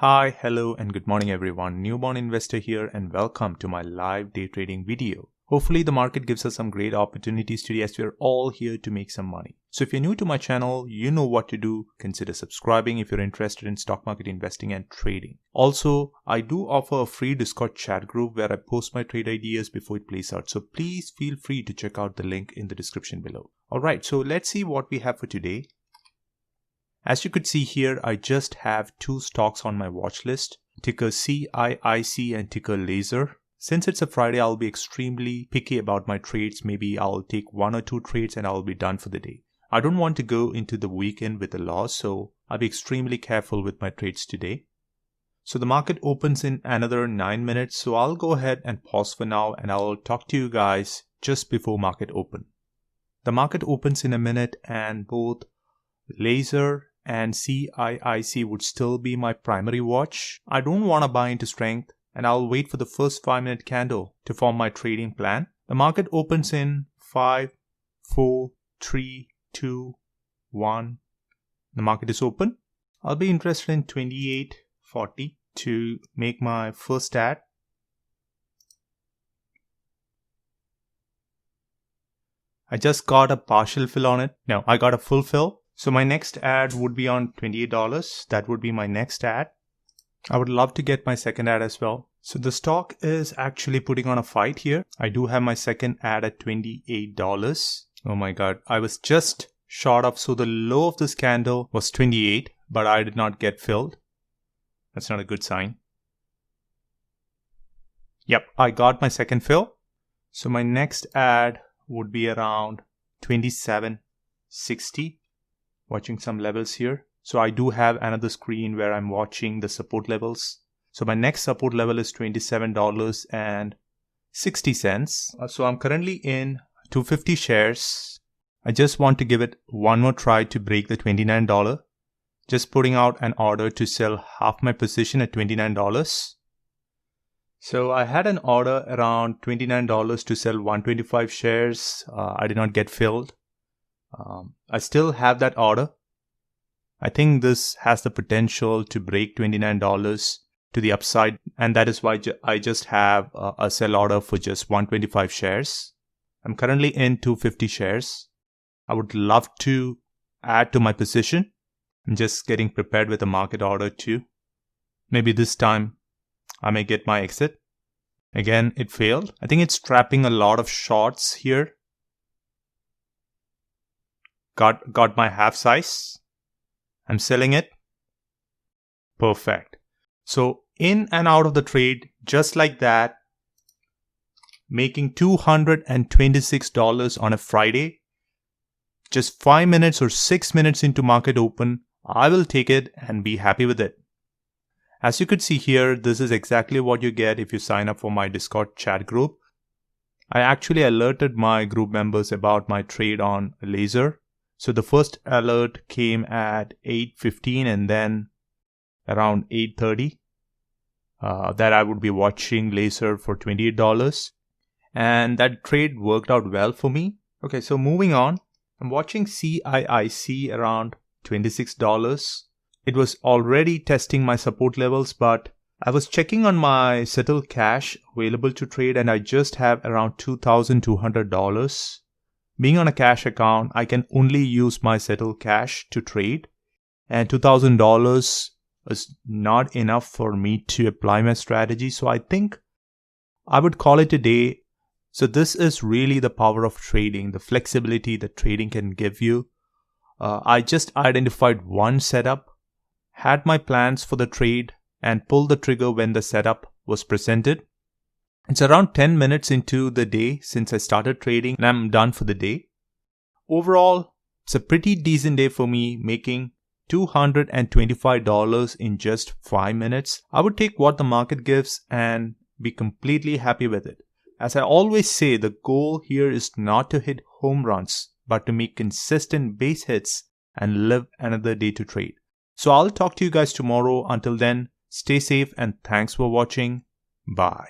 Hi, hello and good morning everyone. Newborn investor here and welcome to my live day trading video. Hopefully the market gives us some great opportunities today as we are all here to make some money. So if you're new to my channel, you know what to do. Consider subscribing if you're interested in stock market investing and trading. Also, I do offer a free Discord chat group where I post my trade ideas before it plays out. So please feel free to check out the link in the description below. Alright, so let's see what we have for today. As you could see here, I just have two stocks on my watch list, ticker CIIC and ticker LAZR. Since it's a Friday, I'll be extremely picky about my trades. Maybe I'll take one or two trades and I'll be done for the day. I don't want to go into the weekend with a loss, so I'll be extremely careful with my trades today. So the market opens in another 9 minutes, so I'll go ahead and pause for now and I'll talk to you guys just before market open. The market opens in a minute and both LAZR and CIIC would still be my primary watch. I don't want to buy into strength and I'll wait for the first 5-minute candle to form my trading plan. The market opens in 5, 4, 3, 2, 1. The market is open. I'll be interested in 28.40 to make my first add. I just got a partial fill on it. No, I got a full fill. So my next ad would be on $28. That would be my next ad. I would love to get my second ad as well. So the stock is actually putting on a fight here. I do have my second ad at $28. Oh my God. I was just short of. So the low of this candle was 28, but I did not get filled. That's not a good sign. Yep, I got my second fill. So my next ad would be around 27.60. Watching some levels here. So I do have another screen where I'm watching the support levels. So my next support level is $27.60. So I'm currently in 250 shares. I just want to give it one more try to break the $29. Just putting out an order to sell half my position at $29. So I had an order around $29 to sell 125 shares. I did not get filled. I still have that order. I think this has the potential to break $29 to the upside, and that is why I just have a sell order for just 125 shares. I'm currently in 250 shares. I would love to add to my position. I'm just getting prepared with a market order too. Maybe this time I may get my exit. Again, it failed. I think it's trapping a lot of shorts here. Got my half size. I'm selling it. Perfect. So in and out of the trade, just like that, making $226 on a Friday. Just 5 minutes or 6 minutes into market open, I will take it and be happy with it. As you could see here, this is exactly what you get if you sign up for my Discord chat group. I actually alerted my group members about my trade on LAZR. So the first alert came at 8:15 and then around 8:30 that I would be watching LAZR for $28. And that trade worked out well for me. Okay, so moving on. I'm watching CIIC around $26. It was already testing my support levels, but I was checking on my settled cash available to trade and I just have around $2,200. Being on a cash account, I can only use my settled cash to trade, and $2,000 is not enough for me to apply my strategy. So I think I would call it a day. So this is really the power of trading, the flexibility that trading can give you. I just identified one setup, had my plans for the trade, and pulled the trigger when the setup was presented. It's around 10 minutes into the day since I started trading and I'm done for the day. Overall, it's a pretty decent day for me, making $225 in just 5 minutes. I would take what the market gives and be completely happy with it. As I always say, the goal here is not to hit home runs, but to make consistent base hits and live another day to trade. So I'll talk to you guys tomorrow. Until then, stay safe and thanks for watching. Bye.